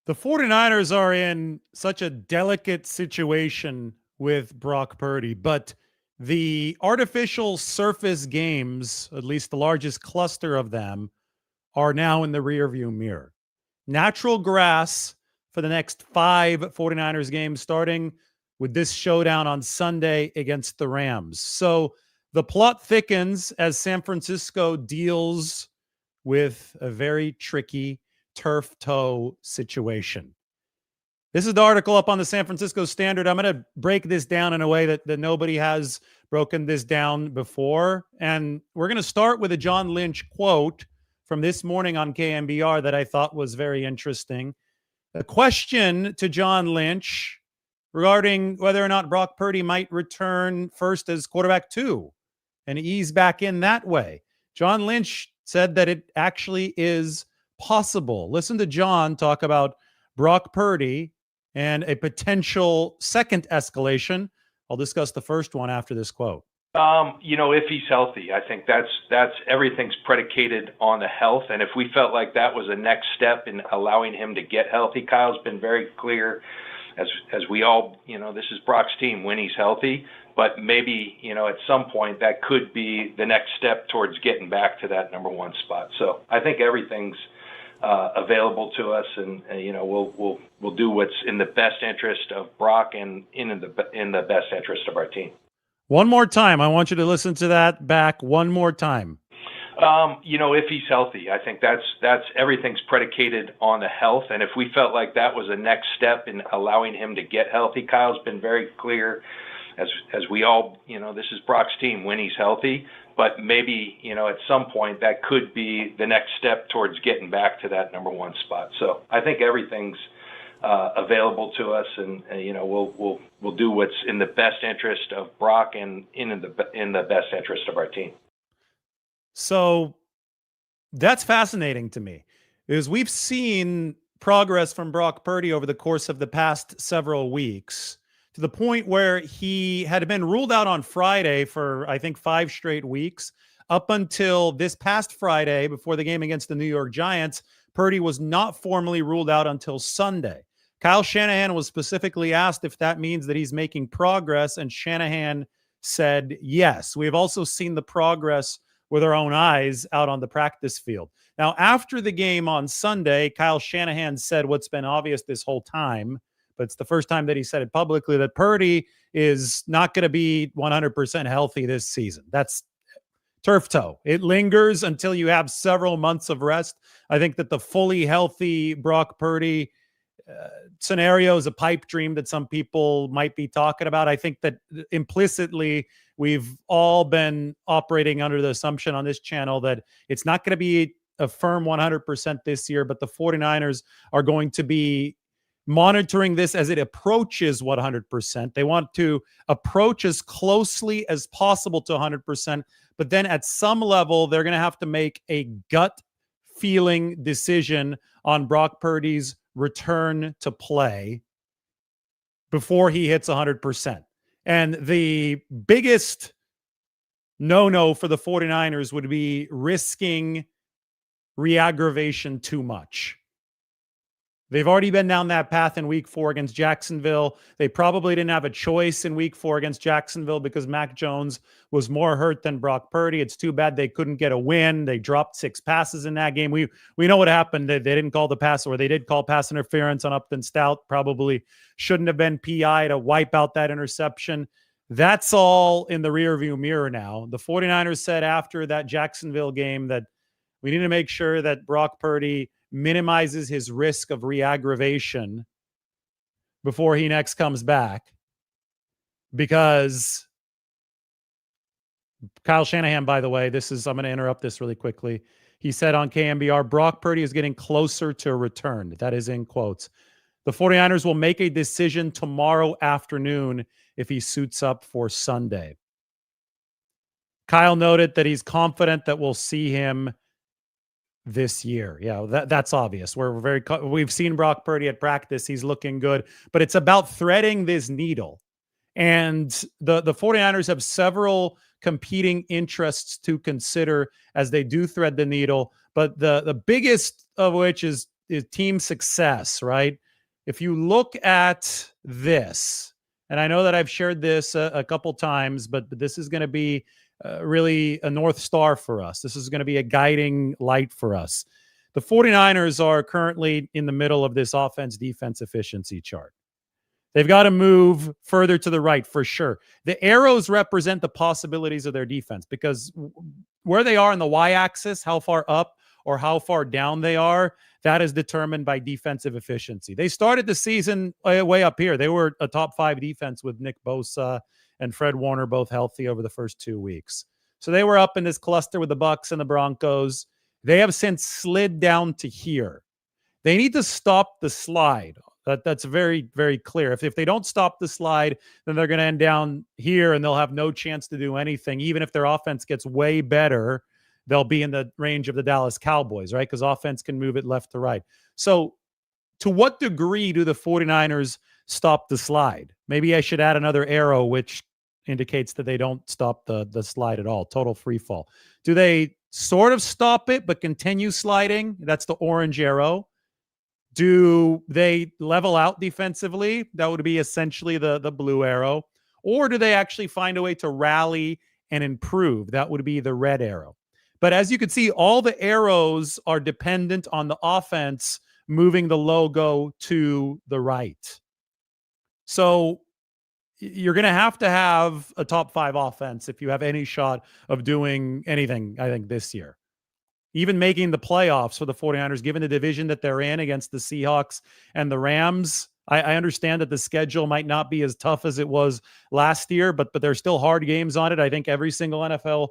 The 49ers are in such a delicate situation with Brock Purdy, but the artificial surface games, at least the largest cluster of them, are now in the rearview mirror. Natural grass for the next 5 49ers games, starting with this showdown on Sunday against the Rams. So the plot thickens as San Francisco deals with a very tricky turf toe situation. This is the article up on the San Francisco Standard. I'm going to break this down in a way that nobody has broken this down before. And we're going to start with a John Lynch quote from this morning on KMBR that I thought was very interesting. A question to John Lynch regarding whether or not Brock Purdy might return first as quarterback 2 and ease back in that way. John Lynch said that it actually is possible. Listen to John talk about Brock Purdy and a potential second escalation. I'll discuss the first one after this quote. If he's healthy, I think that's everything's predicated on the health. And if we felt like that was a next step in allowing him to get healthy, Kyle's been very clear, as we all, this is Brock's team when he's healthy. But maybe, at some point that could be the next step towards getting back to that number one spot. So I think everything's available to us, and we'll do what's in the best interest of Brock and in the best interest of our team. One more time. I want you to listen to that back one more time. If he's healthy, I think that's everything's predicated on the health. And if we felt like that was a next step in allowing him to get healthy, Kyle's been very clear, as we all, this is Brock's team when he's healthy. But maybe, at some point that could be the next step towards getting back to that number one spot. So I think everything's available to us, and we'll do what's in the best interest of Brock and in the best interest of our team. So that's fascinating to me, is we've seen progress from Brock Purdy over the course of the past several weeks, to the point where he had been ruled out on Friday for, I think, 5 straight weeks. Up until this past Friday, before the game against the New York Giants, Purdy was not formally ruled out until Sunday. Kyle Shanahan was specifically asked if that means that he's making progress, and Shanahan said yes. We've also seen the progress with our own eyes out on the practice field. Now, after the game on Sunday, Kyle Shanahan said what's been obvious this whole time, but it's the first time that he said it publicly, that Purdy is not going to be 100% healthy this season. That's turf toe. It lingers until you have several months of rest. I think that the fully healthy Brock Purdy scenario is a pipe dream that some people might be talking about. I think that implicitly we've all been operating under the assumption on this channel that it's not going to be a firm 100% this year, but the 49ers are going to be monitoring this as it approaches 100%. They want to approach as closely as possible to 100%, but then at some level, they're going to have to make a gut feeling decision on Brock Purdy's return to play before he hits 100%. And the biggest no-no for the 49ers would be risking re-aggravation too much. They've already been down that path in week 4 against Jacksonville. They probably didn't have a choice in week 4 against Jacksonville because Mac Jones was more hurt than Brock Purdy. It's too bad they couldn't get a win. They dropped 6 passes in that game. We know what happened. They didn't call the pass, or they did call pass interference on Upton Stout. Probably shouldn't have been PI to wipe out that interception. That's all in the rearview mirror now. The 49ers said after that Jacksonville game that we need to make sure that Brock Purdy minimizes his risk of re-aggravation before he next comes back, because Kyle Shanahan, by the way, I'm going to interrupt this really quickly. He said on KMBR, Brock Purdy is getting closer to a return. That is in quotes. The 49ers will make a decision tomorrow afternoon if he suits up for Sunday. Kyle noted that he's confident that we'll see him this year. Yeah, that's obvious. We've seen Brock Purdy at practice. He's looking good, but it's about threading this needle. And the 49ers have several competing interests to consider as they do thread the needle. But the biggest of which is team success, right? If you look at this, and I know that I've shared this a couple times, but this is going to be really a North Star for us. This is going to be a guiding light for us. The 49ers are currently in the middle of this offense-defense efficiency chart. They've got to move further to the right for sure. The arrows represent the possibilities of their defense because where they are in the y-axis, how far up or how far down they are, that is determined by defensive efficiency. They started the season way up here. They were a top 5 defense with Nick Bosa and Fred Warner both healthy over the first 2 weeks. So they were up in this cluster with the Bucs and the Broncos. They have since slid down to here. They need to stop the slide. That's very, very clear. If they don't stop the slide, then they're going to end down here and they'll have no chance to do anything. Even if their offense gets way better, they'll be in the range of the Dallas Cowboys, right? Because offense can move it left to right. So to what degree do the 49ers stop the slide? Maybe I should add another arrow, which indicates that they don't stop the slide at all. Total free fall. Do they sort of stop it but continue sliding? That's the orange arrow. Do they level out defensively? That would be essentially the blue arrow. Or do they actually find a way to rally and improve? That would be the red arrow. But as you can see, all the arrows are dependent on the offense moving the logo to the right. So you're going to have a top 5 offense if you have any shot of doing anything, I think, this year. Even making the playoffs for the 49ers, given the division that they're in against the Seahawks and the Rams. I understand that the schedule might not be as tough as it was last year, but there's still hard games on it. I think every single NFL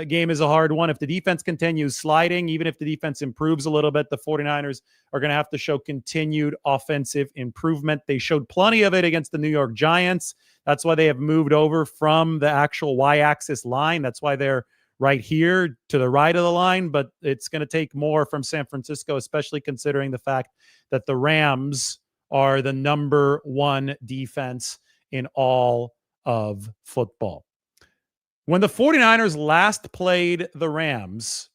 game is a hard one. If the defense continues sliding, even if the defense improves a little bit, the 49ers are going to have to show continued offensive improvement. They showed plenty of it against the New York Giants. That's why they have moved over from the actual y-axis line. That's why they're right here to the right of the line, but it's going to take more from San Francisco, especially considering the fact that the Rams are the number 1 defense in all of football. When the 49ers last played the Rams,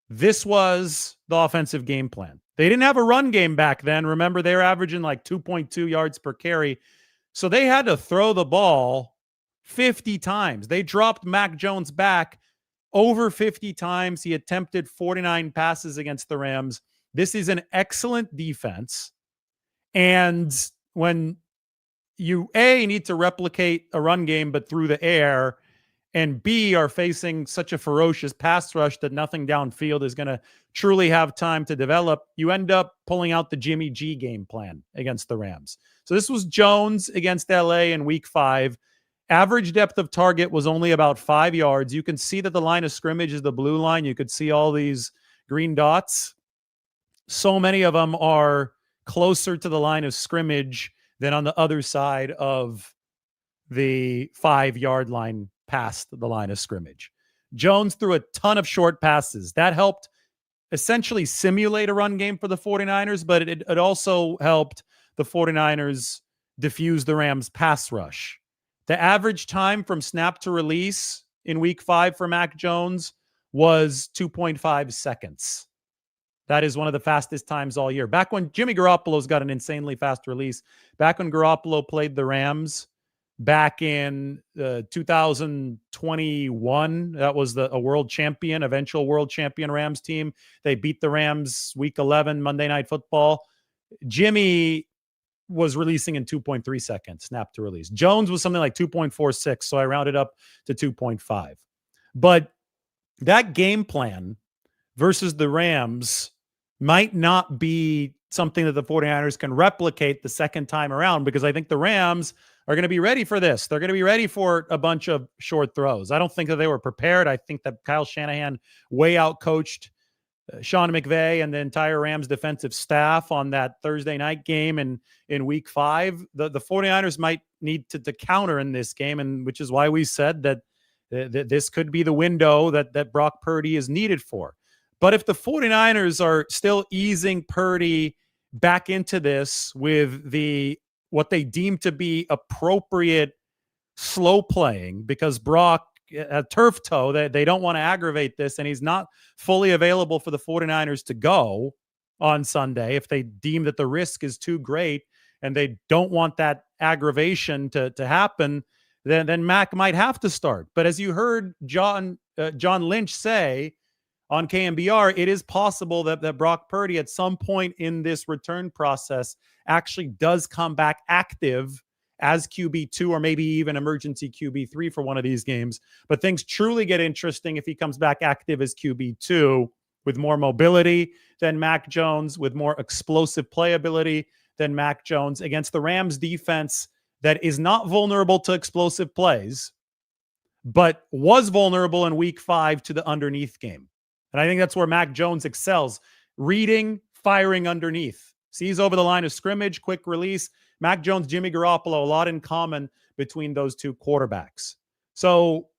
this was the offensive game plan. They didn't have a run game back then. Remember, they were averaging like 2.2 yards per carry. So they had to throw the ball 50 times. They dropped Mac Jones back over 50 times. He attempted 49 passes against the Rams. This is an excellent defense. And when you, A, need to replicate a run game, but through the air, and B, are facing such a ferocious pass rush that nothing downfield is going to truly have time to develop, you end up pulling out the Jimmy G game plan against the Rams. So this was Jones against LA in week 5. Average depth of target was only about 5 yards. You can see that the line of scrimmage is the blue line. You could see all these green dots. So many of them are closer to the line of scrimmage than on the other side of the 5-yard line past the line of scrimmage. Jones threw a ton of short passes. That helped essentially simulate a run game for the 49ers, but it also helped the 49ers diffuse the Rams' pass rush. The average time from snap to release in week 5 for Mac Jones was 2.5 seconds. That is one of the fastest times all year. Back when Jimmy Garoppolo's got an insanely fast release, back when Garoppolo played the Rams back in 2021, that was a world champion, eventual world champion Rams team. They beat the Rams week 11, Monday Night Football. Jimmy was releasing in 2.3 seconds, snap to release. Jones was something like 2.46, so I rounded up to 2.5. But that game plan versus the Rams might not be something that the 49ers can replicate the second time around, because I think the Rams are going to be ready for this. They're going to be ready for a bunch of short throws. I don't think that they were prepared. I think that Kyle Shanahan way out-coached Sean McVay and the entire Rams defensive staff on that Thursday night game in week 5. The 49ers might need to counter in this game, and which is why we said that this could be the window that Brock Purdy is needed for. But if the 49ers are still easing Purdy back into this with what they deem to be appropriate slow playing, because Brock turf toe, they don't want to aggravate this, and he's not fully available for the 49ers to go, on Sunday, if they deem that the risk is too great and they don't want that aggravation to happen, then Mac might have to start. But as you heard John Lynch say on KMBR, it is possible that Brock Purdy at some point in this return process actually does come back active as QB2 or maybe even emergency QB3 for one of these games. But things truly get interesting if he comes back active as QB2 with more mobility than Mac Jones, with more explosive playability than Mac Jones against the Rams defense that is not vulnerable to explosive plays, but was vulnerable in week 5 to the underneath game. And I think that's where Mac Jones excels. Reading, firing underneath. Sees over the line of scrimmage, quick release. Mac Jones, Jimmy Garoppolo, a lot in common between those two quarterbacks. So,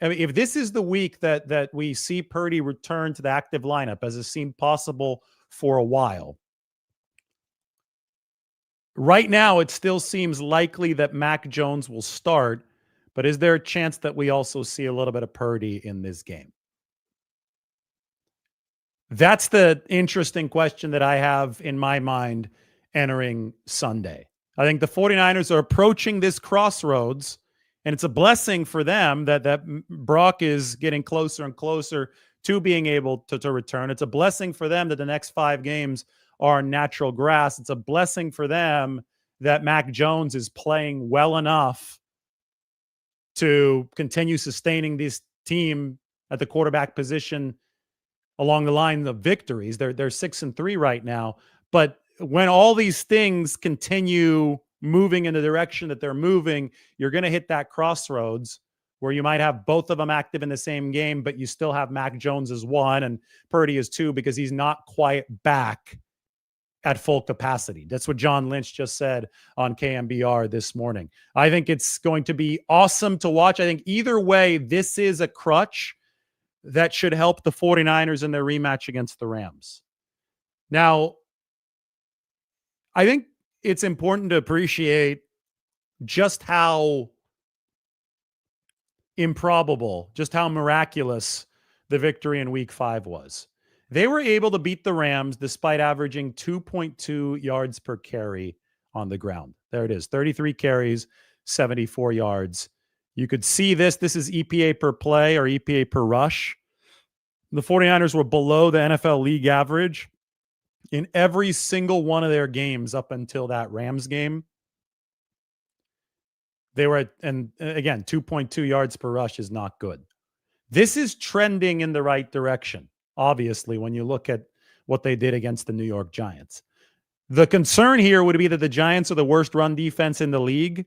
I mean, if this is the week that we see Purdy return to the active lineup, as it seemed possible for a while, right now it still seems likely that Mac Jones will start, but is there a chance that we also see a little bit of Purdy in this game? That's the interesting question that I have in my mind entering Sunday. I think the 49ers are approaching this crossroads, and it's a blessing for them that Brock is getting closer and closer to being able to return. It's a blessing for them that the next 5 games are natural grass. It's a blessing for them that Mac Jones is playing well enough to continue sustaining this team at the quarterback position along the line of victories. They're 6-3 right now. But when all these things continue moving in the direction that they're moving, you're going to hit that crossroads where you might have both of them active in the same game, but you still have Mac Jones as 1 and Purdy as 2 because he's not quite back at full capacity. That's what John Lynch just said on KMBR this morning. I think it's going to be awesome to watch. I think either way, this is a crutch that should help the 49ers in their rematch against the Rams. Now, I think it's important to appreciate just how improbable, just how miraculous the victory in week 5 was. They were able to beat the Rams despite averaging 2.2 yards per carry on the ground. There it is, 33 carries, 74 yards. You could see this. This is EPA per play or EPA per rush. The 49ers were below the NFL league average in every single one of their games up until that Rams game. They were at, and again, 2.2 yards per rush is not good. This is trending in the right direction, obviously, when you look at what they did against the New York Giants. The concern here would be that the Giants are the worst run defense in the league.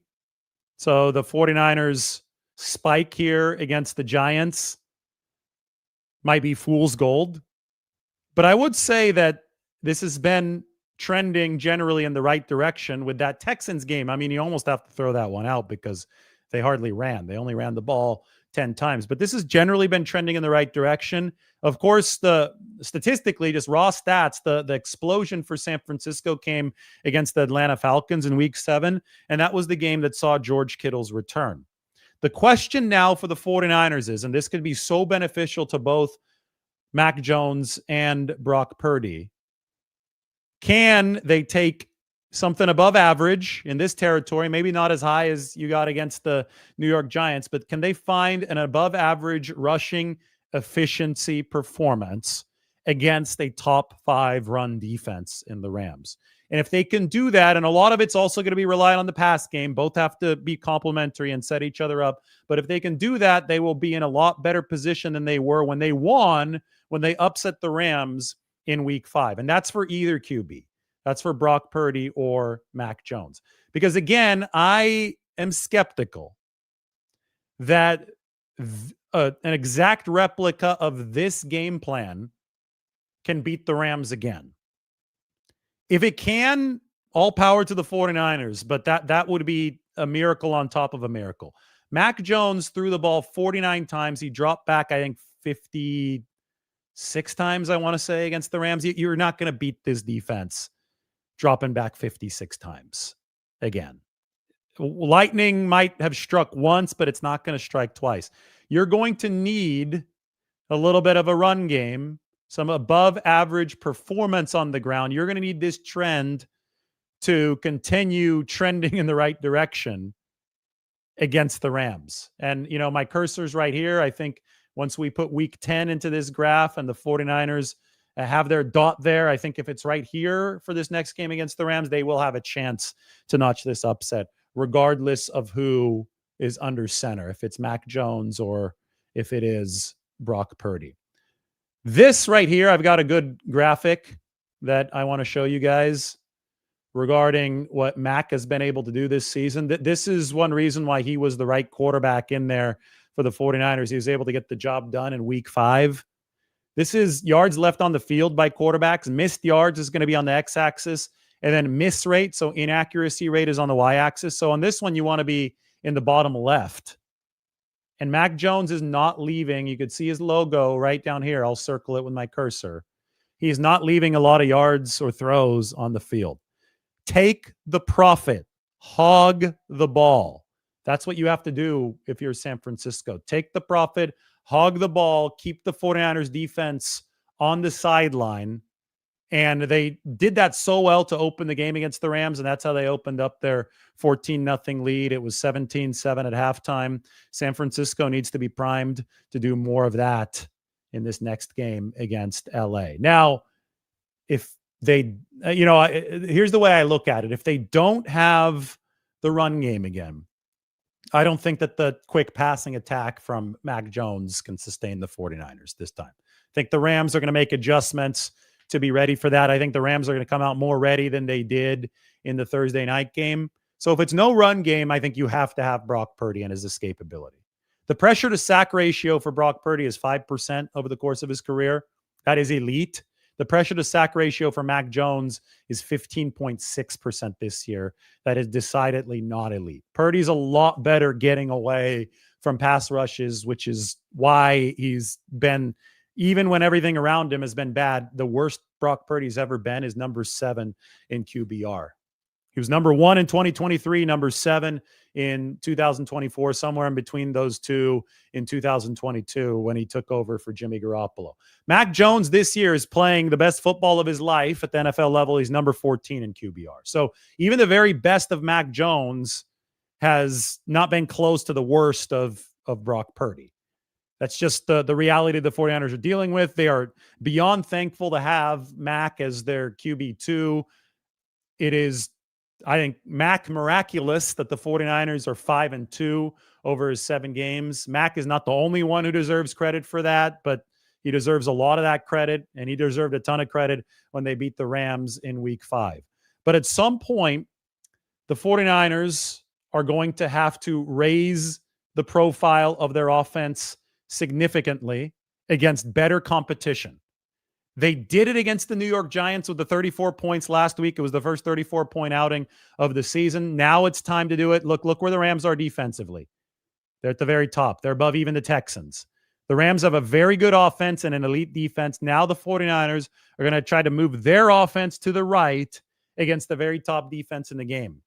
So the 49ers spike here against the Giants might be fool's gold. But I would say that this has been trending generally in the right direction with that Texans game. I mean, you almost have to throw that one out because they hardly ran. They only ran the ball 10 times. But this has generally been trending in the right direction. Of course, statistically, just raw stats, the explosion for San Francisco came against the Atlanta Falcons in week 7, and that was the game that saw George Kittle's return. The question now for the 49ers is, and this could be so beneficial to both Mac Jones and Brock Purdy, can they take something above average in this territory, maybe not as high as you got against the New York Giants, but can they find an above average rushing efficiency performance against a top 5 run defense in the Rams? And if they can do that, and a lot of it's also going to be reliant on the pass game, both have to be complementary and set each other up. But if they can do that, they will be in a lot better position than they were when they won, when they upset the Rams in week 5. And that's for either QB. That's for Brock Purdy or Mac Jones. Because again, I am skeptical that an exact replica of this game plan can beat the Rams again. If it can, all power to the 49ers, but that would be a miracle on top of a miracle. Mac Jones threw the ball 49 times. He dropped back, I think, 56 times, I want to say, against the Rams. You're not going to beat this defense dropping back 56 times again. Lightning might have struck once, but it's not going to strike twice. You're going to need a little bit of a run game some above average performance on the ground. You're going to need this trend to continue trending in the right direction against the Rams. And, my cursor's right here. I think once we put week 10 into this graph and the 49ers have their dot there, I think if it's right here for this next game against the Rams, they will have a chance to notch this upset, regardless of who is under center, if it's Mac Jones or if it is Brock Purdy. This right here, I've got a good graphic that I want to show you guys regarding what Mac has been able to do this season. This is one reason why he was the right quarterback in there for the 49ers. He was able to get the job done in week 5. This is yards left on the field by quarterbacks. Missed yards is going to be on the x-axis, and then miss rate, so inaccuracy rate, is on the y-axis. So on this one, you want to be in the bottom left. And Mac Jones is not leaving. You could see his logo right down here. I'll circle it with my cursor. He's not leaving a lot of yards or throws on the field. Take the profit. Hog the ball. That's what you have to do if you're San Francisco. Take the profit, hog the ball, keep the 49ers defense on the sideline. And they did that so well to open the game against the Rams, and that's how they opened up their 14-0 lead. It was 17-7 at halftime. San Francisco needs to be primed to do more of that in this next game against LA. Now, if they, here's the way I look at it. If they don't have the run game again, I don't think that the quick passing attack from Mac Jones can sustain the 49ers this time. I think the Rams are going to make adjustments to be ready for that. I think the Rams are going to come out more ready than they did in the Thursday night game. So if it's no run game, I think you have to have Brock Purdy and his escapability. The pressure to sack ratio for Brock Purdy is 5% over the course of his career. That is elite. The pressure to sack ratio for Mac Jones is 15.6% this year. That is decidedly not elite. Purdy's a lot better getting away from pass rushes, which is why he's been, even when everything around him has been bad, the worst Brock Purdy's ever been is number 7 in QBR. He was number 1 in 2023, number 7 in 2024, somewhere in between those two in 2022 when he took over for Jimmy Garoppolo. Mac Jones this year is playing the best football of his life at the NFL level. He's number 14 in QBR. So even the very best of Mac Jones has not been close to the worst of Brock Purdy. That's just the reality the 49ers are dealing with. They are beyond thankful to have Mac as their QB2. It is, I think, Mac miraculous that the 49ers are 5-2 over his 7 games. Mac is not the only one who deserves credit for that, but he deserves a lot of that credit, and he deserved a ton of credit when they beat the Rams in week 5. But at some point, the 49ers are going to have to raise the profile of their offense significantly against better competition. They did it against the New York Giants with the 34 points last week. It was the first 34-point outing of the season. Now it's time to do it. Look where the Rams are defensively. They're at the very top. They're above even the Texans. The Rams have a very good offense and an elite defense. Now the 49ers are going to try to move their offense to the right against the very top defense in the game.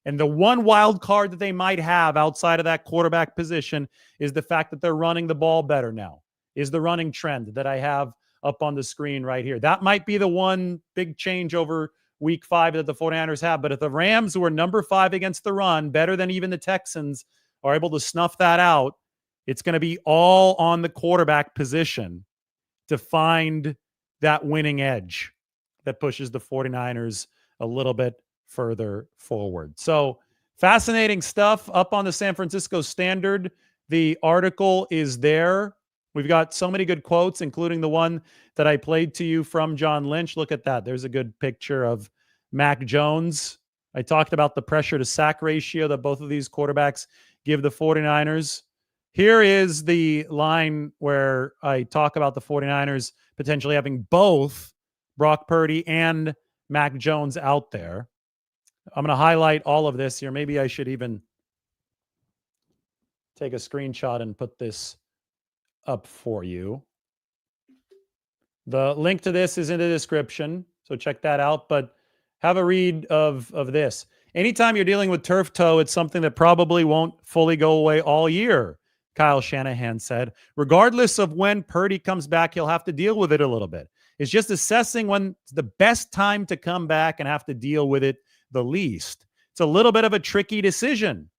And the one wild card that they might have outside of that quarterback position is the fact that they're running the ball better now, is the running trend that I have up on the screen right here. That might be the one big change over week 5 that the 49ers have. But if the Rams, who are number 5 against the run, better than even the Texans, are able to snuff that out, it's going to be all on the quarterback position to find that winning edge that pushes the 49ers a little bit further forward. So fascinating stuff up on the San Francisco Standard. The article is there. We've got so many good quotes, including the one that I played to you from John Lynch. Look at that. There's a good picture of Mac Jones. I talked about the pressure to sack ratio that both of these quarterbacks give the 49ers. Here is the line where I talk about the 49ers potentially having both Brock Purdy and Mac Jones out there. I'm going to highlight all of this here. Maybe I should even take a screenshot and put this up for you. The link to this is in the description, so check that out. But have a read of this. Anytime you're dealing with turf toe, it's something that probably won't fully go away all year. Kyle Shanahan said. Regardless of when Purdy comes back, he'll have to deal with it a little bit. It's just assessing when the best time to come back and have to deal with it the least. It's a little bit of a tricky decision.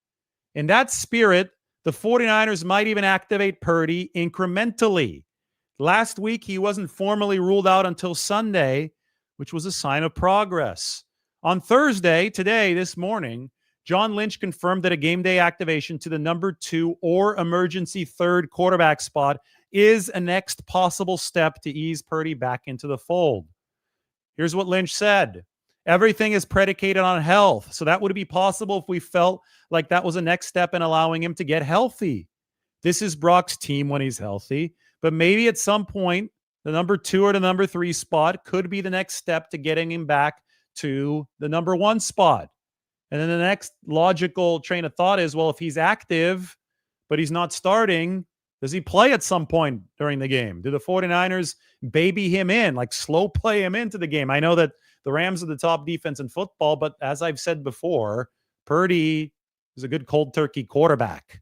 In that spirit, the 49ers might even activate Purdy incrementally. Last week, he wasn't formally ruled out until Sunday, which was a sign of progress. On Thursday, this morning, John Lynch confirmed that a game day activation to the number 2 or emergency third quarterback spot is a next possible step to ease Purdy back into the fold. Here's what Lynch said. Everything is predicated on health. So that would be possible if we felt like that was a next step in allowing him to get healthy. This is Brock's team when he's healthy. But maybe at some point, the number 2 or the number 3 spot could be the next step to getting him back to the number 1 spot. And then the next logical train of thought is, well, if he's active, but he's not starting, does he play at some point during the game? Do the 49ers baby him in, like slow play him into the game? I know that the Rams are the top defense in football, but as I've said before, Purdy is a good cold turkey quarterback.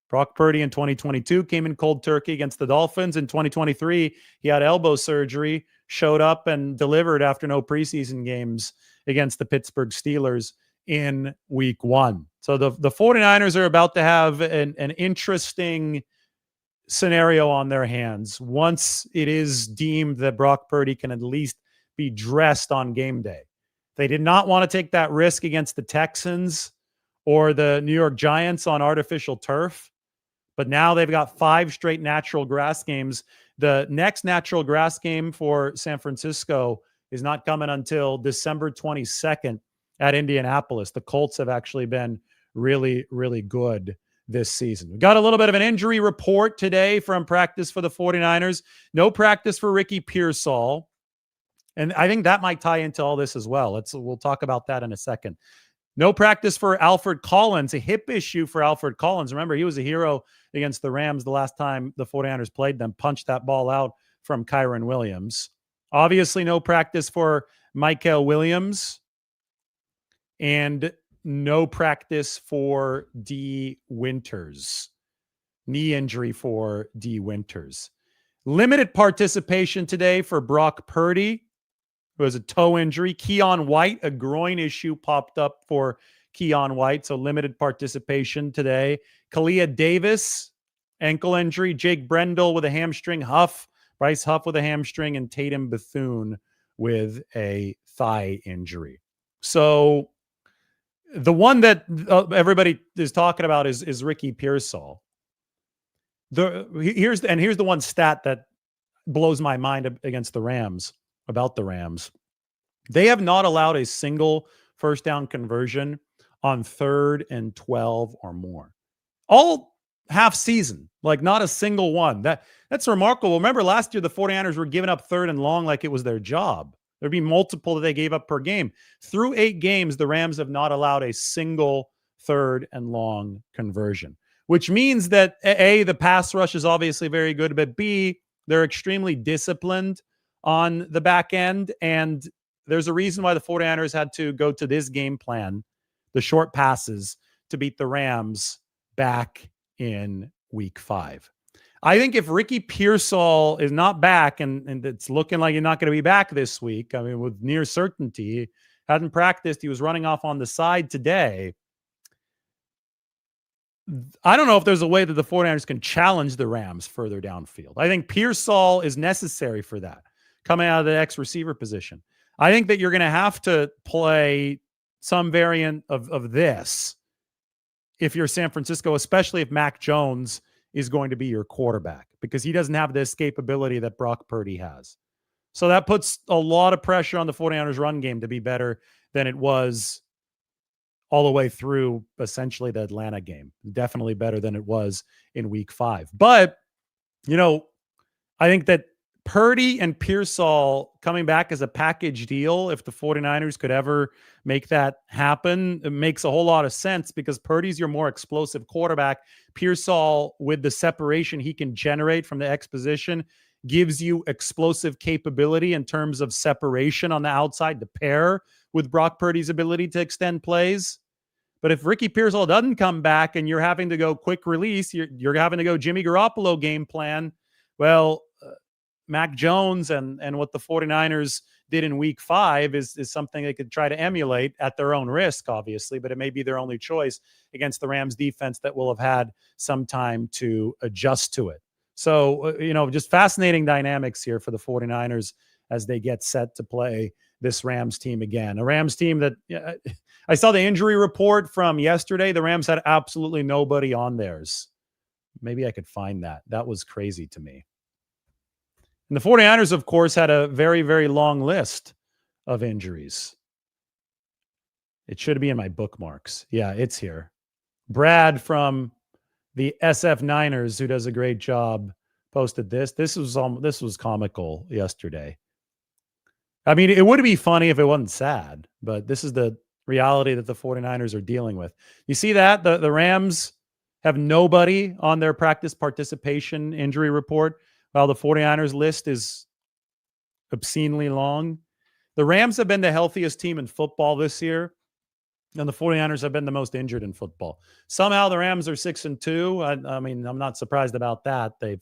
Brock Purdy in 2022 came in cold turkey against the Dolphins. In 2023, he had elbow surgery, showed up and delivered after no preseason games against the Pittsburgh Steelers in week 1. So the 49ers are about to have an interesting scenario on their hands once it is deemed that Brock Purdy can at least be dressed on game day. They did not want to take that risk against the Texans or the New York Giants on artificial turf. But now they've got 5 straight natural grass games. The next natural grass game for San Francisco is not coming until December 22nd at Indianapolis. The Colts have actually been really, really good this season. We got a little bit of an injury report today from practice for the 49ers. No practice for Ricky Pearsall. And I think that might tie into all this as well. We'll talk about that in a second. No practice for Alfred Collins, a hip issue for Alfred Collins. Remember, he was a hero against the Rams the last time the 49ers played them, punched that ball out from Kyron Williams. Obviously, no practice for Michael Williams and no practice for D. Winters. Knee injury for D. Winters. Limited participation today for Brock Purdy, who has a toe injury. Keon White, a groin issue popped up for Keon White, so limited participation today. Kalia Davis, ankle injury. Jake Brendel with a hamstring. Bryce Huff with a hamstring, and Tatum Bethune with a thigh injury. So the one that everybody is talking about is Ricky Pearsall. Here's the one stat that blows my mind against the Rams. About the Rams. They have not allowed a single first down conversion on 3rd and 12 or more. All half season, like not a single one. That's remarkable. Remember last year, the 49ers were giving up 3rd and long like it was their job. There'd be multiple that they gave up per game. Through 8 games, the Rams have not allowed a single 3rd and long conversion, which means that A, the pass rush is obviously very good, but B, they're extremely disciplined on the back end. And there's a reason why the 49ers had to go to this game plan, the short passes, to beat the Rams back in week 5. I think if Ricky Pearsall is not back, and it's looking like he's not going to be back this week, I mean, with near certainty, hadn't practiced, he was running off on the side today. I don't know if there's a way that the 49ers can challenge the Rams further downfield. I think Pearsall is necessary for that, coming out of the X receiver position. I think that you're going to have to play some variant of this if you're San Francisco, especially if Mac Jones is going to be your quarterback, because he doesn't have the escapability that Brock Purdy has. So that puts a lot of pressure on the 49ers run game to be better than it was all the way through essentially the Atlanta game. Definitely better than it was in week 5. But, I think that Purdy and Pearsall coming back as a package deal, if the 49ers could ever make that happen, it makes a whole lot of sense, because Purdy's your more explosive quarterback. Pearsall, with the separation he can generate from the X position, gives you explosive capability in terms of separation on the outside to pair with Brock Purdy's ability to extend plays. But if Ricky Pearsall doesn't come back and you're having to go quick release, you're having to go Jimmy Garoppolo game plan. Well, Mac Jones and what the 49ers did in week 5 is something they could try to emulate at their own risk, obviously, but it may be their only choice against the Rams defense that will have had some time to adjust to it. So, just fascinating dynamics here for the 49ers as they get set to play this Rams team again. A Rams team that I saw the injury report from yesterday. The Rams had absolutely nobody on theirs. Maybe I could find that. That was crazy to me. And the 49ers, of course, had a very, very long list of injuries. It should be in my bookmarks. Yeah, it's here. Brad from the SF Niners, who does a great job, posted this. This was comical yesterday. I mean, it would be funny if it wasn't sad, but this is the reality that the 49ers are dealing with. You see that? The Rams have nobody on their practice participation injury report, while the 49ers list is obscenely long. The Rams have been the healthiest team in football this year, and the 49ers have been the most injured in football. Somehow the Rams are 6-2. I mean, I'm not surprised about that. They've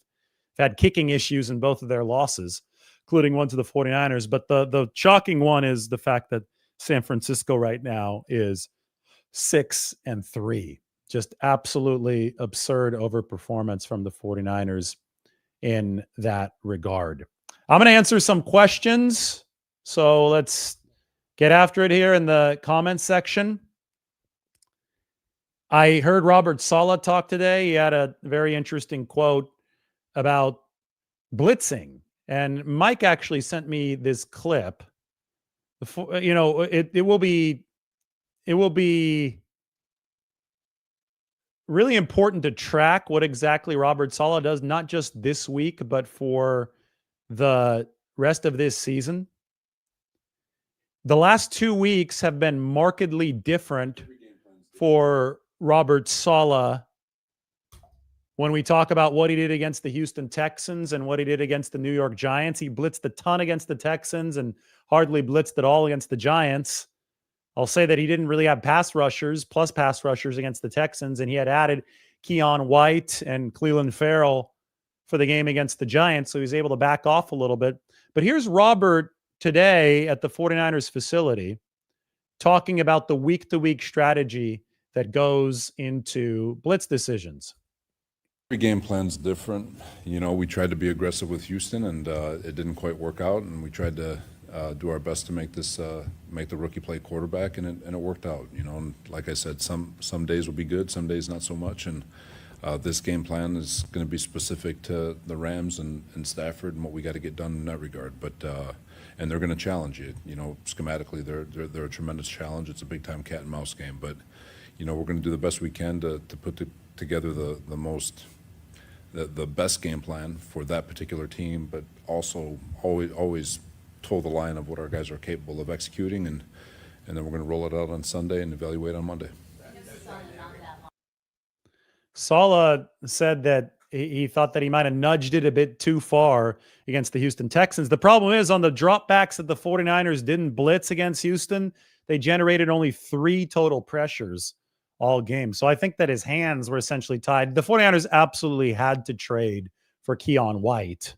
had kicking issues in both of their losses, including one to the 49ers. But the shocking one is the fact that San Francisco right now is 6-3. Just absolutely absurd overperformance from the 49ers in that regard. I'm going to answer some questions. So let's get after it here in the comments section. I heard Robert Saleh talk today. He had a very interesting quote about blitzing. And Mike actually sent me this clip. It will be really important to track what exactly Robert Saleh does, not just this week, but for the rest of this season. The last 2 weeks have been markedly different for Robert Saleh when we talk about what he did against the Houston Texans and what he did against the New York Giants. He blitzed a ton against the Texans and hardly blitzed at all against the Giants. I'll say that he didn't really have pass rushers against the Texans, and he had added Keon White and Cleveland Farrell for the game against the Giants, so he was able to back off a little bit. But here's Robert today at the 49ers facility talking about the week-to-week strategy that goes into blitz decisions. Every game plan's different. We tried to be aggressive with Houston, and it didn't quite work out, and we tried to do our best to make the rookie play quarterback, and it worked out. And like I said, some days will be good, some days not so much, and this game plan is going to be specific to the Rams and Stafford and what we got to get done in that regard. But and they're going to challenge you. Schematically, they're a tremendous challenge. It's a big time cat and mouse game, but we're going to do the best we can to put together the best game plan for that particular team, but also always toe the line of what our guys are capable of executing, and then we're going to roll it out on Sunday and evaluate on Monday. Saleh said that he thought that he might have nudged it a bit too far against the Houston Texans. The problem is on the dropbacks that the 49ers didn't blitz against Houston, they generated only 3 total pressures all game. So I think that his hands were essentially tied. The 49ers absolutely had to trade for Keon White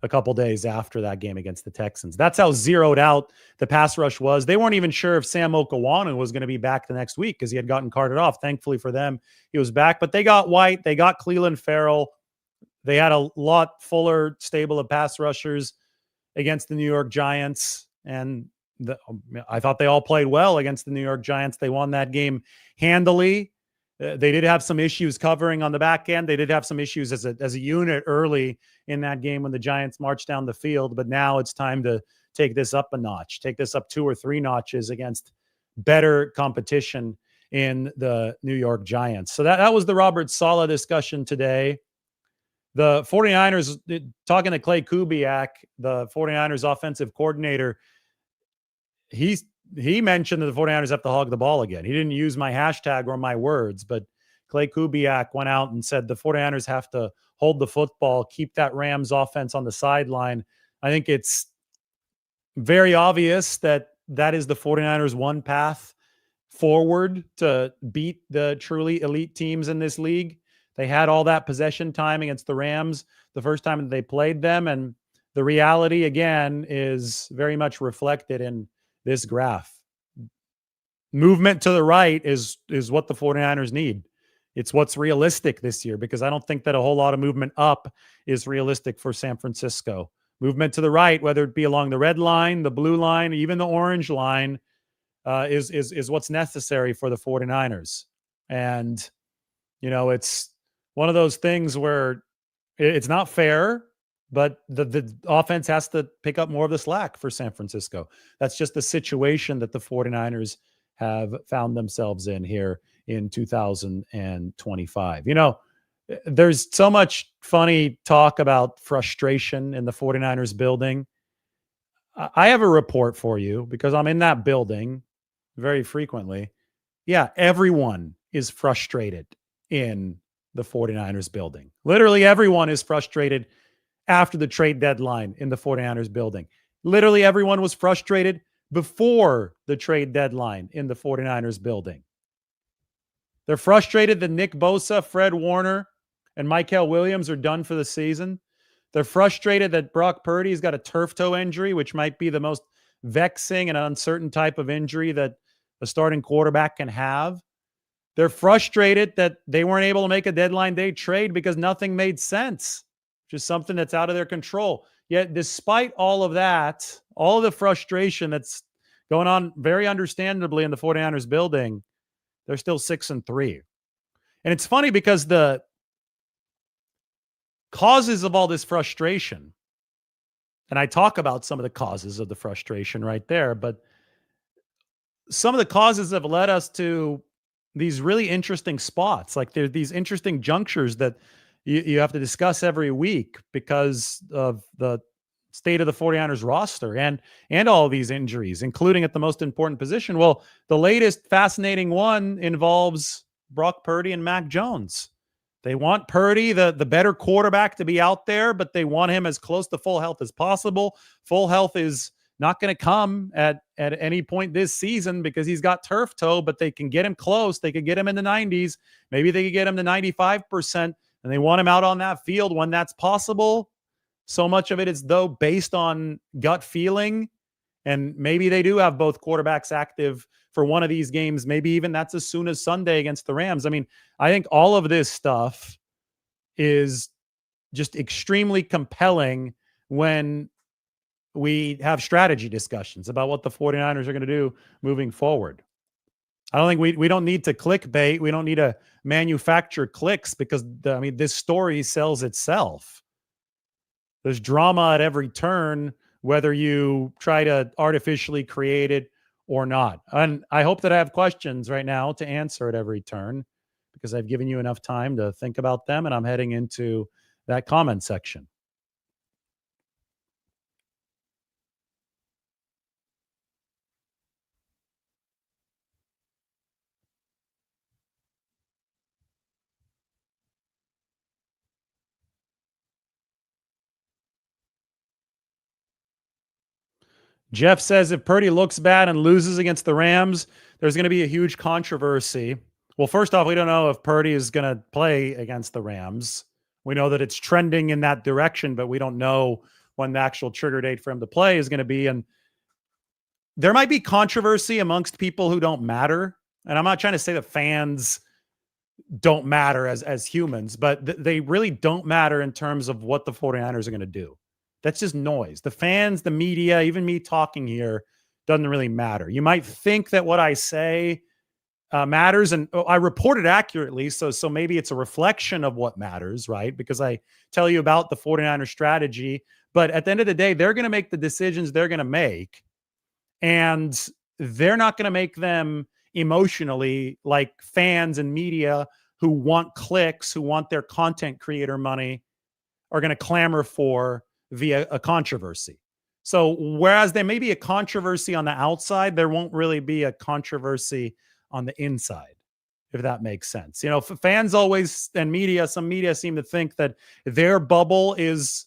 a couple days after that game against the Texans. That's how zeroed out the pass rush was. They weren't even sure if Sam Okawanu was going to be back the next week because he had gotten carted off. Thankfully for them, he was back. But they got White. They got Cleveland Farrell. They had a lot fuller stable of pass rushers against the New York Giants. And I thought they all played well against the New York Giants. They won that game handily. They did have some issues covering on the back end. They did have some issues as a unit early in that game when the Giants marched down the field. But now it's time to take this up a notch, take this up 2 or 3 notches against better competition in the New York Giants. So that was the Robert Saleh discussion today. The 49ers, talking to Clay Kubiak, the 49ers offensive coordinator, he mentioned that the 49ers have to hog the ball again. He didn't use my hashtag or my words, but Clay Kubiak went out and said the 49ers have to hold the football, keep that Rams offense on the sideline. I think it's very obvious that is the 49ers' one path forward to beat the truly elite teams in this league. They had all that possession time against the Rams the first time that they played them. And the reality, again, is very much reflected in this graph. Movement to the right is what the 49ers need. It's what's realistic this year, because I don't think that a whole lot of movement up is realistic for San Francisco. Movement to the right, whether it be along the red line, the blue line, even the orange line, is what's necessary for the 49ers. And, it's one of those things where it's not fair, but the offense has to pick up more of the slack for San Francisco. That's just the situation that the 49ers have found themselves in here in 2025. There's so much funny talk about frustration in the 49ers building. I have a report for you because I'm in that building very frequently. Yeah, everyone is frustrated in the 49ers building. Literally everyone is frustrated after the trade deadline in the 49ers building. Literally everyone was frustrated before the trade deadline in the 49ers building. They're frustrated that Nick Bosa, Fred Warner, and Mykel Williams are done for the season. They're frustrated that Brock Purdy's got a turf toe injury, which might be the most vexing and uncertain type of injury that a starting quarterback can have. They're frustrated that they weren't able to make a deadline day trade because nothing made sense, just something that's out of their control. Yet, despite all of that, all of the frustration that's going on very understandably in the 49ers building, they're still 6-3. And it's funny because the causes of all this frustration, and I talk about some of the causes of the frustration right there, but some of the causes have led us to these really interesting spots. Like there's these interesting junctures that you have to discuss every week because of the state of the 49ers roster and all of these injuries, including at the most important position. Well, the latest fascinating one involves Brock Purdy and Mac Jones. They want Purdy, the better quarterback, to be out there, but they want him as close to full health as possible. Full health is not going to come at any point this season because he's got turf toe, but they can get him close. They could get him in the 90s. Maybe they could get him to 95%, and they want him out on that field when that's possible. So much of it is, though, based on gut feeling, and maybe they do have both quarterbacks active for one of these games. Maybe even that's as soon as Sunday against the Rams. I mean, I think all of this stuff is just extremely compelling when we have strategy discussions about what the 49ers are going to do moving forward. I don't think we don't need to clickbait. We don't need to manufacture clicks because this story sells itself. There's drama at every turn, whether you try to artificially create it or not. And I hope that I have questions right now to answer at every turn because I've given you enough time to think about them, and I'm heading into that comment section. Jeff says if Purdy looks bad and loses against the Rams, there's going to be a huge controversy. Well, first off, we don't know if Purdy is going to play against the Rams. We know that it's trending in that direction, but we don't know when the actual trigger date for him to play is going to be. And there might be controversy amongst people who don't matter. And I'm not trying to say that fans don't matter as humans, but they really don't matter in terms of what the 49ers are going to do. That's just noise. The fans, the media, even me talking here doesn't really matter. You might think that what I say matters, and I report it accurately, so maybe it's a reflection of what matters, right? Because I tell you about the 49ers strategy, but at the end of the day, they're going to make the decisions they're going to make, and they're not going to make them emotionally like fans and media who want clicks, who want their content creator money, are going to clamor for via a controversy. So whereas there may be a controversy on the outside, there won't really be a controversy on the inside, if that makes sense. Fans always, and some media seem to think that their bubble is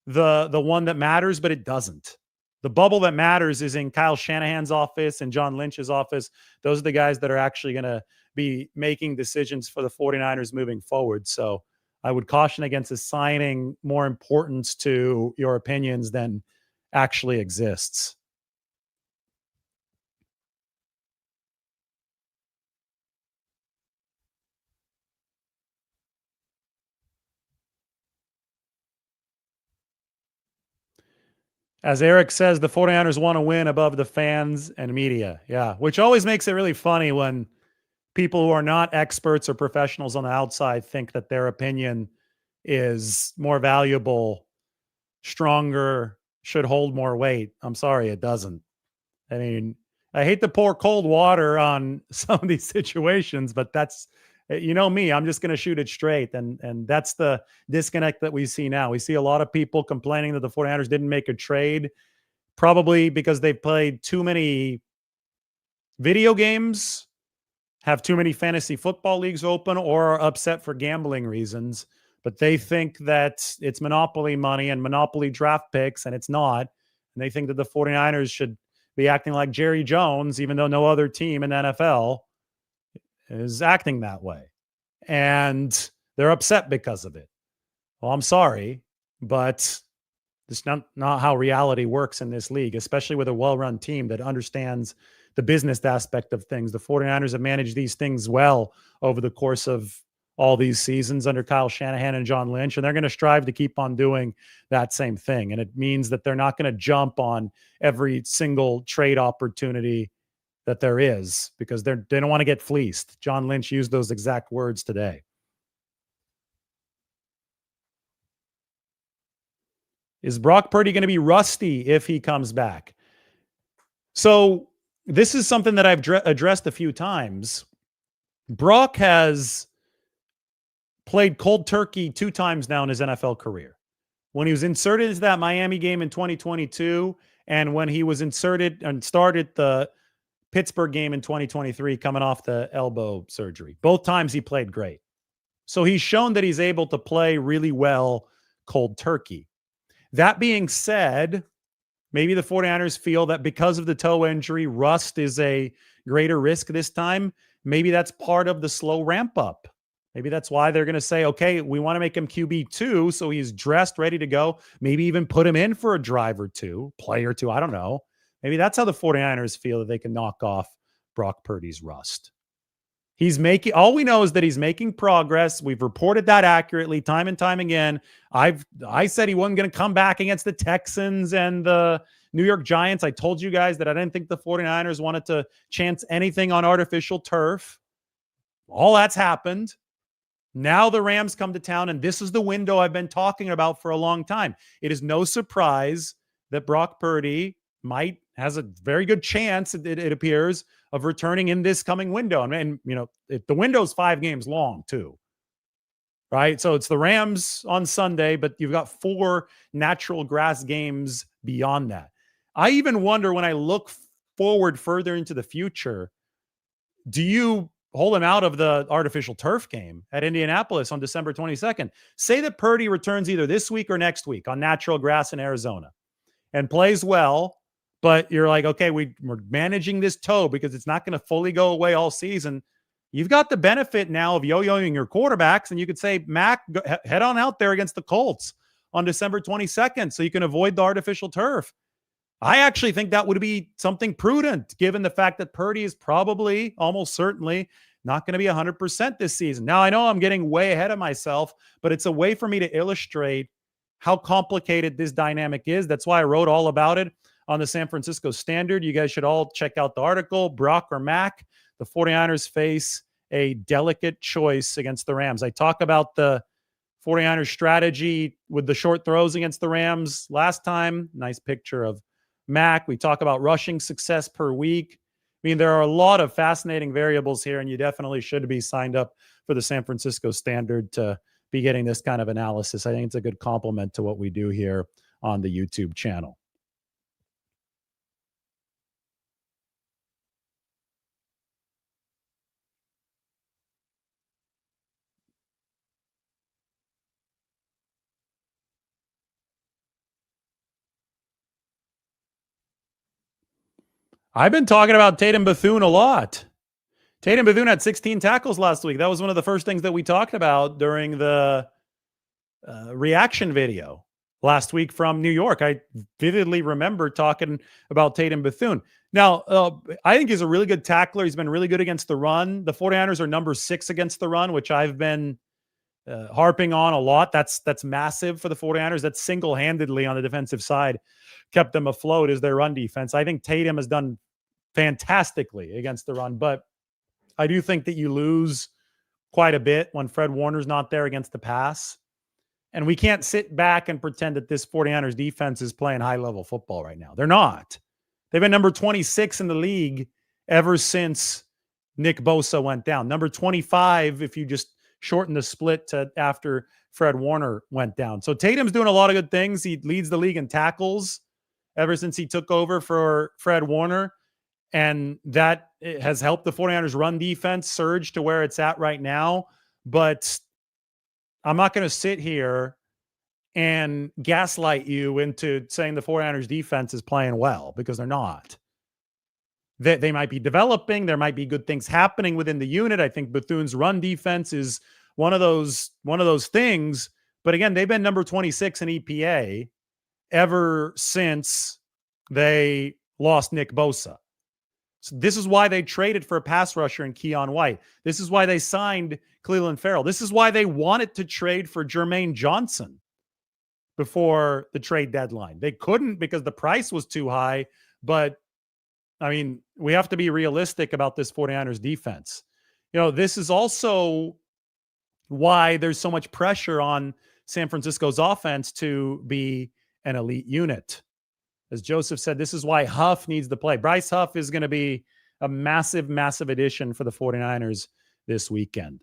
the one that matters, but it doesn't. The bubble that matters is in Kyle Shanahan's office and John Lynch's office. Those are the guys that are actually going to be making decisions for the 49ers moving forward. So I would caution against assigning more importance to your opinions than actually exists. As Eric says, the 49ers want to win above the fans and media. Yeah, which always makes it really funny when people who are not experts or professionals on the outside think that their opinion is more valuable, stronger, should hold more weight. I'm sorry, it doesn't. I mean, I hate to pour cold water on some of these situations, but that's you know me, I'm just going to shoot it straight, and that's the disconnect that we see now. We see a lot of people complaining that the 49ers didn't make a trade, probably because they've played too many video games, have too many fantasy football leagues open, or are upset for gambling reasons. But they think that it's monopoly money and monopoly draft picks, and it's not. And they think that the 49ers should be acting like Jerry Jones, even though no other team in the NFL is acting that way. And they're upset because of it. Well, I'm sorry, but it's not how reality works in this league, especially with a well-run team that understands the business aspect of things. The 49ers have managed these things well over the course of all these seasons under Kyle Shanahan and John Lynch, and they're going to strive to keep on doing that same thing. And it means that they're not going to jump on every single trade opportunity that there is because they don't want to get fleeced. John Lynch used those exact words today. Is Brock Purdy going to be rusty if he comes back? So this is something that I've addressed a few times. Brock has played cold turkey 2 times now in his NFL career. When he was inserted into that Miami game in 2022, and when he was inserted and started the Pittsburgh game in 2023, coming off the elbow surgery. Both times he played great. So he's shown that he's able to play really well cold turkey. That being said, maybe the 49ers feel that because of the toe injury, rust is a greater risk this time. Maybe that's part of the slow ramp up. Maybe that's why they're going to say, okay, we want to make him QB2 so he's dressed, ready to go. Maybe even put him in for a drive or two, play or two. I don't know. Maybe that's how the 49ers feel that they can knock off Brock Purdy's rust. All we know is that he's making progress. We've reported that accurately time and time again. I said he wasn't going to come back against the Texans and the New York Giants. I told you guys that I didn't think the 49ers wanted to chance anything on artificial turf. All that's happened. Now the Rams come to town, and this is the window I've been talking about for a long time. It is no surprise that Brock Purdy has a very good chance, it appears, of returning in this coming window. And you know, the window's 5 games long too, right? So it's the Rams on Sunday, but you've got 4 natural grass games beyond that. I even wonder, when I look forward further into the future, do you hold him out of the artificial turf game at Indianapolis on December 22nd? Say that Purdy returns either this week or next week on natural grass in Arizona and plays well, but you're like, okay, we're managing this toe because it's not going to fully go away all season. You've got the benefit now of yo-yoing your quarterbacks, and you could say, Mac, head on out there against the Colts on December 22nd so you can avoid the artificial turf. I actually think that would be something prudent, given the fact that Purdy is probably, almost certainly, not going to be 100% this season. Now, I know I'm getting way ahead of myself, but it's a way for me to illustrate how complicated this dynamic is. That's why I wrote all about it on the San Francisco Standard. You guys should all check out the article. Brock or Mac, the 49ers face a delicate choice against the Rams. I talk about the 49ers strategy with the short throws against the Rams last time. Nice picture of Mac. We talk about rushing success per week. I mean, there are a lot of fascinating variables here, and you definitely should be signed up for the San Francisco Standard to be getting this kind of analysis. I think it's a good complement to what we do here on the YouTube channel. I've been talking about Tatum Bethune a lot. Tatum Bethune had 16 tackles last week. That was one of the first things that we talked about during the reaction video last week from New York. I vividly remember talking about Tatum Bethune. Now, I think he's a really good tackler. He's been really good against the run. The 49ers are number 6 against the run, which I've been harping on a lot. That's massive for the 49ers. That's single-handedly on the defensive side kept them afloat as their run defense. I think Tatum has done fantastically against the run, but I do think that you lose quite a bit when Fred Warner's not there against the pass. And we can't sit back and pretend that this 49ers defense is playing high-level football right now. They're not. They've been number 26 in the league ever since Nick Bosa went down. Number 25 if you just shorten the split to after Fred Warner went down. So Tatum's doing a lot of good things. He leads the league in tackles ever since he took over for Fred Warner. And that has helped the 49ers run defense surge to where it's at right now. But I'm not going to sit here and gaslight you into saying the 49ers defense is playing well, because they're not. They might be developing. There might be good things happening within the unit. I think Bethune's run defense is one of those things. But again, they've been number 26 in EPA ever since they lost Nick Bosa. So this is why they traded for a pass rusher in Keon White. This is why they signed Cleveland Farrell. This is why they wanted to trade for Jermaine Johnson before the trade deadline. They couldn't because the price was too high. But, I mean, we have to be realistic about this 49ers defense. You know, this is also why there's so much pressure on San Francisco's offense to be an elite unit. As Joseph said, this is why Huff needs to play. Bryce Huff is going to be a massive, massive addition for the 49ers this weekend.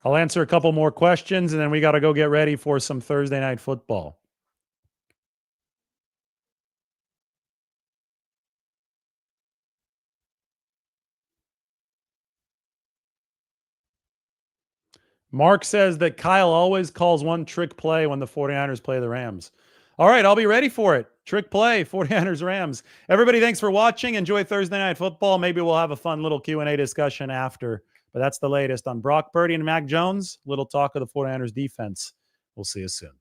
I'll answer a couple more questions, and then we got to go get ready for some Thursday night football. Mark says that Kyle always calls one trick play when the 49ers play the Rams. All right, I'll be ready for it. Trick play, 49ers Rams. Everybody, thanks for watching. Enjoy Thursday night football. Maybe we'll have a fun little Q&A discussion after. But that's the latest on Brock Purdy and Mac Jones. Little talk of the 49ers defense. We'll see you soon.